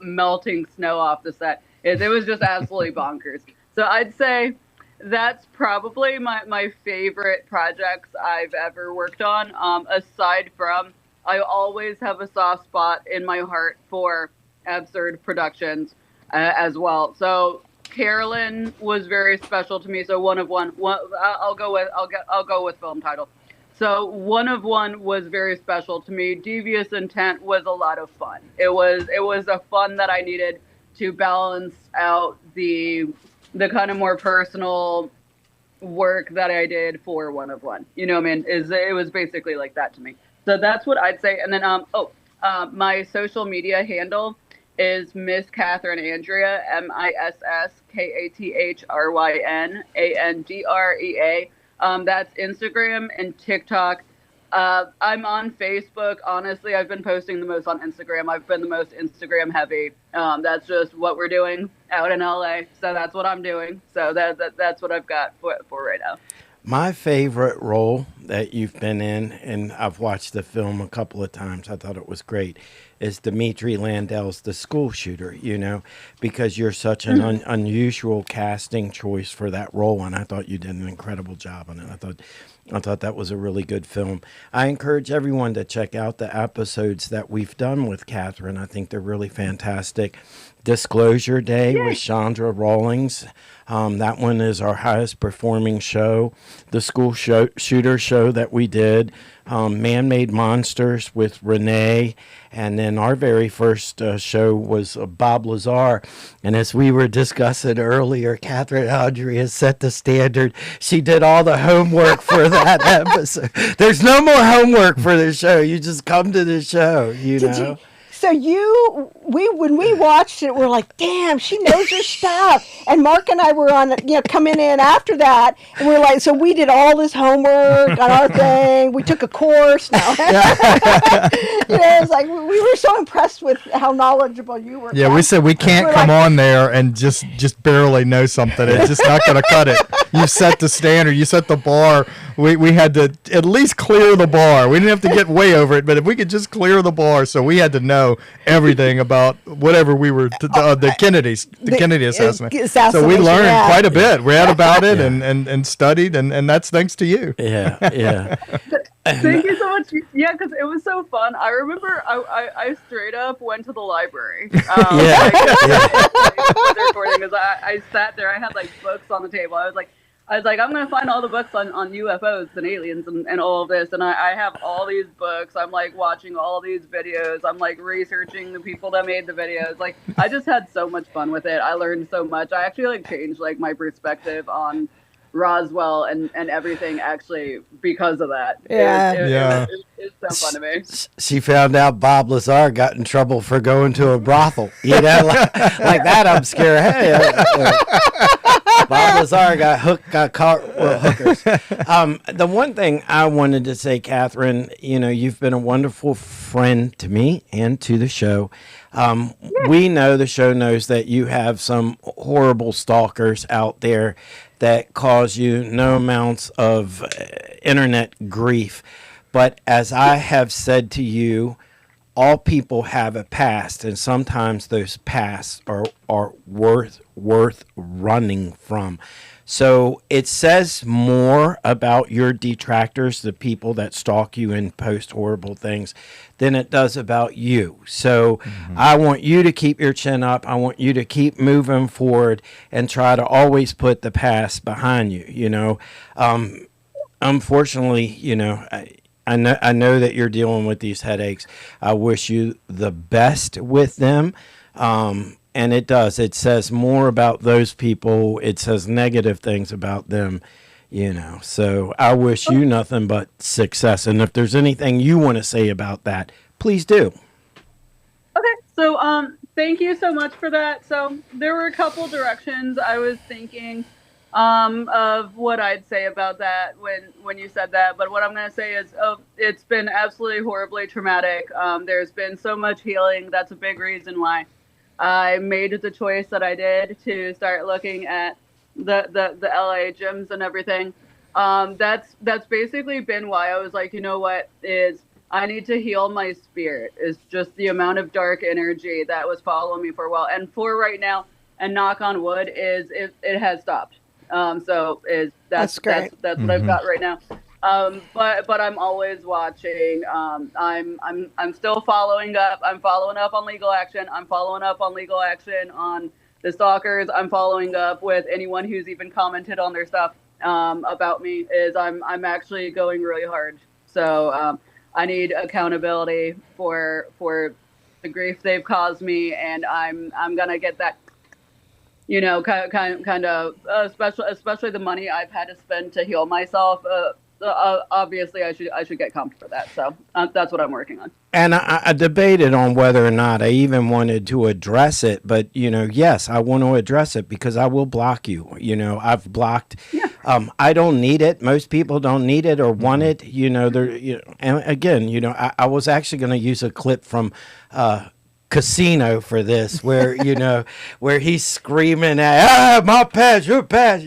melting snow off the set. It was just absolutely bonkers. So I'd say that's probably my favorite projects I've ever worked on. Aside from, I always have a soft spot in my heart for Absurd Productions as well. So Carolyn was very special to me. So one of one. I'll go with film title. So One of One was very special to me. Devious Intent was a lot of fun. It was a fun that I needed to balance out the kind of more personal work that I did for One of One. You know what I mean? It was basically like that to me. So that's what I'd say. And then my social media handle is Miss Kathryn Andrea, MissKathryn Andrea. That's Instagram and TikTok. I'm on Facebook. Honestly, I've been posting the most on Instagram. I've been the most Instagram heavy. That's just what we're doing out in LA. So that's what I'm doing. So that's what I've got for right now. My favorite role that you've been in, and I've watched the film a couple of times, I thought it was great, is Dimitri Landel's The School Shooter, because you're such an unusual casting choice for that role, and I thought you did an incredible job on it. I thought that was a really good film. I encourage everyone to check out the episodes that we've done with Kathryn. I think they're really fantastic. Disclosure Day with Chandra Rawlings. That one is our highest performing show. The School Shooter show that we did. Man-Made Monsters with Renee. And then our very first show was Bob Lazar. And as we were discussing earlier, Kathryn Andrea set the standard. She did all the homework for that episode. There's no more homework for the show. You just come to the show, So when we watched it, we're like, damn, she knows her stuff. And Mark and I were coming in after that, and we're like, so we did all this homework on our thing. We took a course. Now, it's like we were so impressed with how knowledgeable you were. Yeah, we said we can't come on there and just barely know something. It's just not going to cut it. You set the standard. You set the bar. We had to at least clear the bar. We didn't have to get way over it, but if we could just clear the bar, so we had to know everything about whatever we were the Kennedy assassination. So we learned quite a bit. Read about it and studied, and that's thanks to you. Yeah. Thank you so much. Yeah, because it was so fun. I remember I straight up went to the library. I sat there. I had like books on the table. I was like, I'm going to find all the books on UFOs and aliens and all of this. And I have all these books. I'm like watching all these videos. I'm like researching the people that made the videos. Like, I just had so much fun with it. I learned so much. I actually like changed like my perspective on Roswell and everything actually because of that. It's so fun to me. She found out Bob Lazar got in trouble for going to a brothel. You know, like that. I'm scared. Hey, Bob Lazar got caught with hookers. The one thing I wanted to say, Kathryn, you've been a wonderful friend to me and to the show. We know the show knows that you have some horrible stalkers out there that cause you no amounts of internet grief. But as I have said to you, all people have a past, and sometimes those pasts are worth running from. So it says more about your detractors, the people that stalk you and post horrible things, than it does about you. So I want you to keep your chin up. I want you to keep moving forward and try to always put the past behind you. Unfortunately, I know that you're dealing with these headaches. I wish you the best with them. And it does. It says more about those people. It says negative things about them, So I wish you nothing but success. And if there's anything you want to say about that, please do. Okay. So thank you so much for that. So there were a couple directions I was thinking of what I'd say about that when you said that. But what I'm going to say is, it's been absolutely horribly traumatic. There's been so much healing. That's a big reason why I made the choice that I did to start looking at the LA gyms and everything. That's basically been why I was like, I need to heal my spirit. It's just the amount of dark energy that was following me for a while. And for right now, and knock on wood, it has stopped. That's great. That's what I've got right now. But I'm always watching. I'm still following up. I'm following up on legal action. I'm following up on legal action on the stalkers. I'm following up with anyone who's even commented on their stuff about me. I'm actually going really hard. So I need accountability for the grief they've caused me, and I'm gonna get that. Kind of especially the money I've had to spend to heal myself. Obviously, I should get comped for that. So that's what I'm working on. And I debated on whether or not I even wanted to address it, but yes, I want to address it because I will block you. I've blocked. Yeah. I don't need it. Most people don't need it or want it. And again, I was actually going to use a clip from Casino for this, where where he's screaming at my past, your past,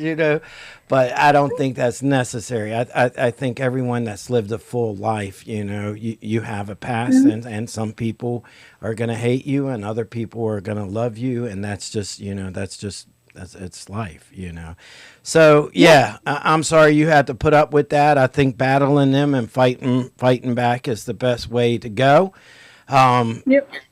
but I don't think that's necessary. I think everyone that's lived a full life, you have a past, and some people are going to hate you and other people are going to love you, and that's just it's life, So I'm sorry you had to put up with that. I think battling them and fighting back is the best way to go.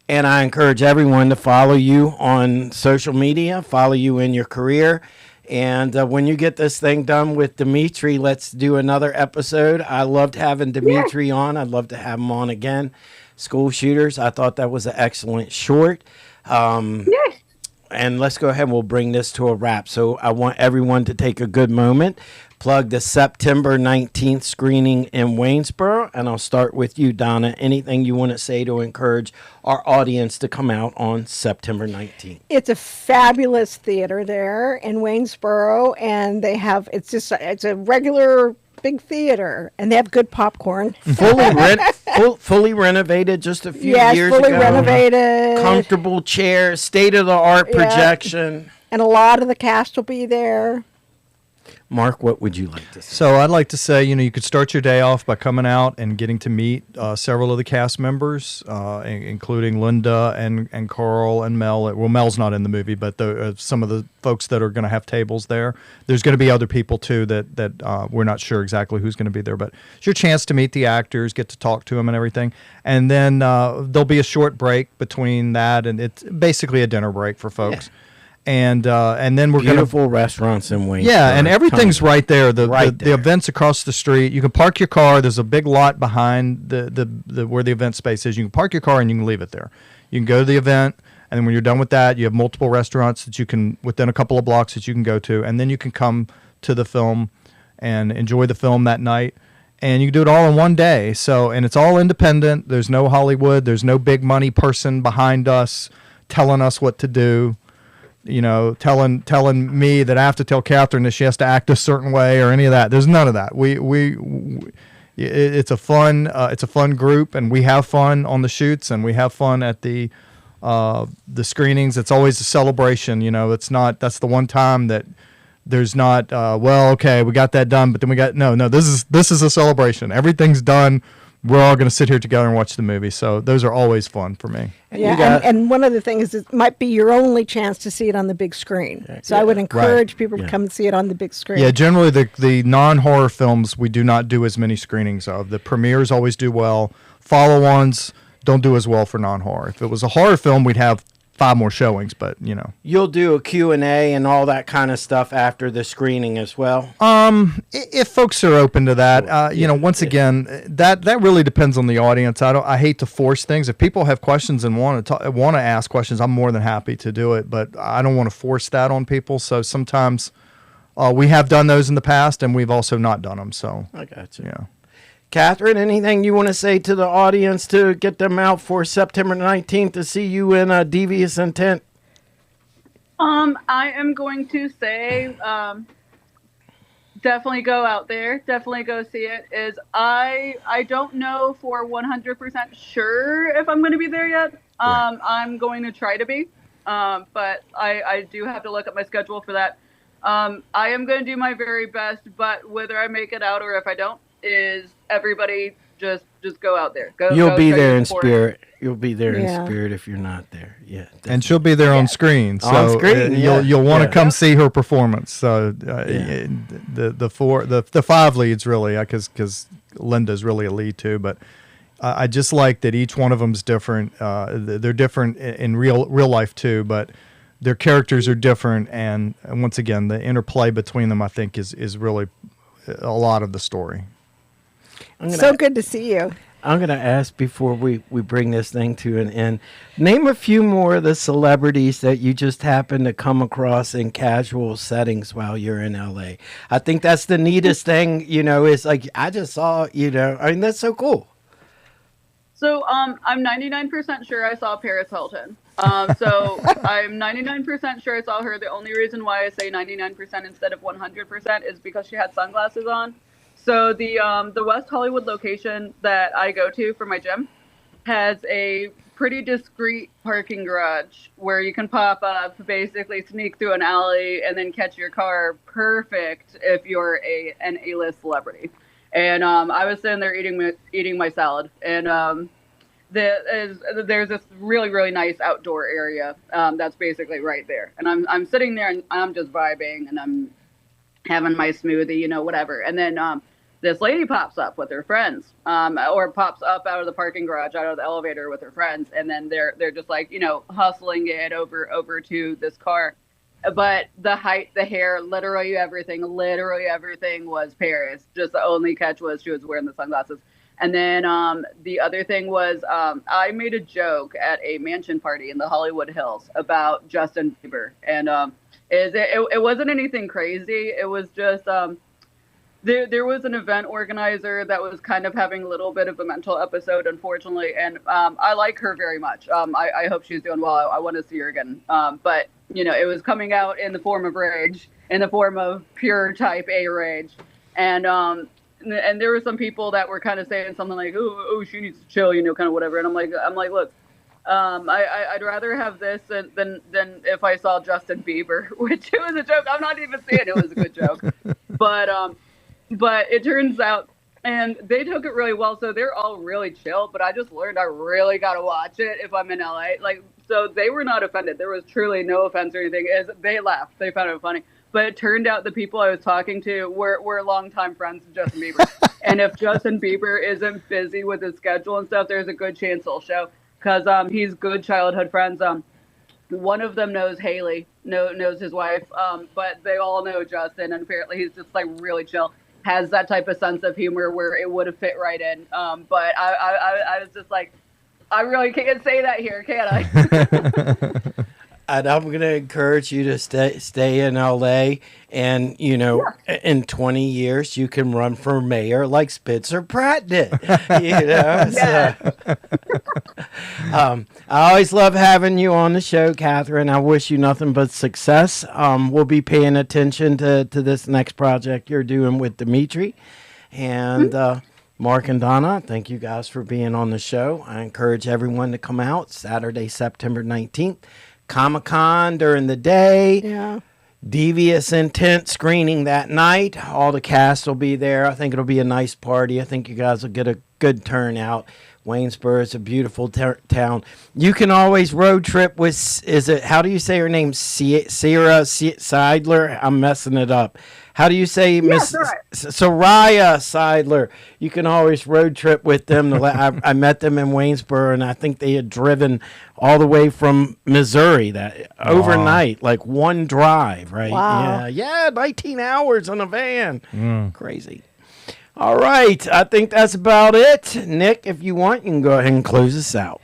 And I encourage everyone to follow you on social media, follow you in your career. And when you get this thing done with Dimitri, let's do another episode. I loved having Dimitri on. I'd love to have him on again. School Shooters. I thought that was an excellent short. And let's go ahead and we'll bring this to a wrap. So I want everyone to take a good moment. plug the September 19th screening in Waynesboro. And I'll start with you, Donna. Anything you want to say to encourage our audience to come out on September 19th? It's a fabulous theater there in Waynesboro, and it's a regular big theater, and they have good popcorn. Fully renovated just a few years fully ago. Renovated. Comfortable chairs, state-of-the-art projection. And a lot of the cast will be there. Mark, what would you like to say? So I'd like to say, you could start your day off by coming out and getting to meet several of the cast members, including Linda and Carl and Mel. Well, Mel's not in the movie, but some of the folks that are going to have tables there. There's going to be other people, too, that we're not sure exactly who's going to be there. But it's your chance to meet the actors, get to talk to them and everything. And then there'll be a short break between that, and it's basically a dinner break for folks. Yeah. And then we're beautiful restaurants in Wayne. Yeah, and everything's right there. The event's across the street. You can park your car. There's a big lot behind the where the event space is. You can park your car and you can leave it there. You can go to the event, and then when you're done with that, you have multiple restaurants that you can within a couple of blocks that you can go to, and then you can come to the film and enjoy the film that night. And you can do it all in one day. And it's all independent. There's no Hollywood. There's no big money person behind us telling us what to do. Telling me that I have to tell Kathryn that she has to act a certain way or any of that. There's none of that. It's a fun group, and we have fun on the shoots, and we have fun at the screenings. It's always a celebration. That's the one time that there's not. Okay, we got that done, but then we got no. This is a celebration. Everything's done. We're all going to sit here together and watch the movie. So those are always fun for me. Yeah, and one other thing is it might be your only chance to see it on the big screen. So I would encourage people to come and see it on the big screen. Yeah, generally the non-horror films we do not do as many screenings of. The premieres always do well. Follow-ons don't do as well for non-horror. If it was a horror film, we'd have 5 more showings, but You'll do a Q&A and all that kind of stuff after the screening as well? If folks are open to that, once again, that really depends on the audience. I hate to force things. If people have questions and want to ask questions, I'm more than happy to do it, but I don't want to force that on people. So sometimes we have done those in the past, and we've also not done them. So I got you. Yeah. Kathryn, anything you want to say to the audience to get them out for September 19th to see you in Devious Intent? I am going to say definitely go out there. Definitely go see it. I don't know for 100% sure if I'm going to be there yet. I'm going to try to be, but I do have to look at my schedule for that. I am going to do my very best, but whether I make it out or if I don't, is everybody just go out there. You'll be there in spirit. You'll be there in spirit if you're not there. Yeah. Definitely. And she'll be there on screen. So on screen, you'll want to come see her performance. So the 5 leads really, because Linda's really a lead too. But I just like that each one of them's different. They're different in real life too, but their characters are different. And once again, the interplay between them, I think, is really a lot of the story. So good to see you. I'm going to ask before we bring this thing to an end, name a few more of the celebrities that you just happen to come across in casual settings while you're in LA. I think that's the neatest thing, is like, I just saw, that's so cool. So I'm 99% sure I saw Paris Hilton. So I'm 99% sure I saw her. The only reason why I say 99% instead of 100% is because she had sunglasses on. So the West Hollywood location that I go to for my gym has a pretty discreet parking garage where you can pop up, basically sneak through an alley, and then catch your car. Perfect if you're an A-list celebrity. And I was sitting there eating my salad, and there's this really, really nice outdoor area that's basically right there. And I'm sitting there and I'm just vibing, and I'm having my smoothie, whatever. And then this lady pops up with her friends, or pops up out of the parking garage, out of the elevator with her friends, and then they're just like, hustling it over to this car. But the height, the hair, literally everything was Paris. Just the only catch was she was wearing the sunglasses. And then the other thing was I made a joke at a mansion party in the Hollywood Hills about Justin Bieber, and it wasn't anything crazy. It was just there was an event organizer that was kind of having a little bit of a mental episode, unfortunately, and I like her very much. I hope she's doing well. I want to see her again. But it was coming out in the form of rage, in the form of pure type A rage, and there were some people that were kind of saying something like, "Oh, she needs to chill," kind of whatever. And I'm like, look, I'd rather have this than if I saw Justin Bieber, which it was a joke. I'm not even saying it was a good joke, but it turns out, and they took it really well, so they're all really chill. But I just learned I really got to watch it if I'm in LA. So they were not offended. There was truly no offense or anything. They laughed. They found it funny. But it turned out the people I was talking to were longtime friends of Justin Bieber. And if Justin Bieber isn't busy with his schedule and stuff, there's a good chance he'll show. Because he's good childhood friends. One of them knows Haley, knows his wife, but they all know Justin. And apparently he's just really chill. Has that type of sense of humor where it would have fit right in. But I was just like, I really can't say that here, can I? And I'm going to encourage you to stay in LA, and in 20 years you can run for mayor like Spencer Pratt did. Yeah. I always love having you on the show, Kathryn. I wish you nothing but success. We'll be paying attention to this next project you're doing with Dimitri, and Mark and Donna, thank you guys for being on the show. I encourage everyone to come out Saturday, September 19th. Comic-Con during the day. Yeah. Devious Intent screening that night. All the cast will be there. I think it'll be a nice party. I think you guys will get a good turnout. Waynesboro is a beautiful town. You can always road trip with, how do you say her name? Sarah Seidler? I'm messing it up. How do you say Miss Soraya Seidler? You can always road trip with them. I met them in Waynesboro, and I think they had driven all the way from Missouri overnight, like one drive, right? Wow. Yeah, 19 hours in a van. Crazy. All right, I think that's about it. Nick, if you want, you can go ahead and close us out.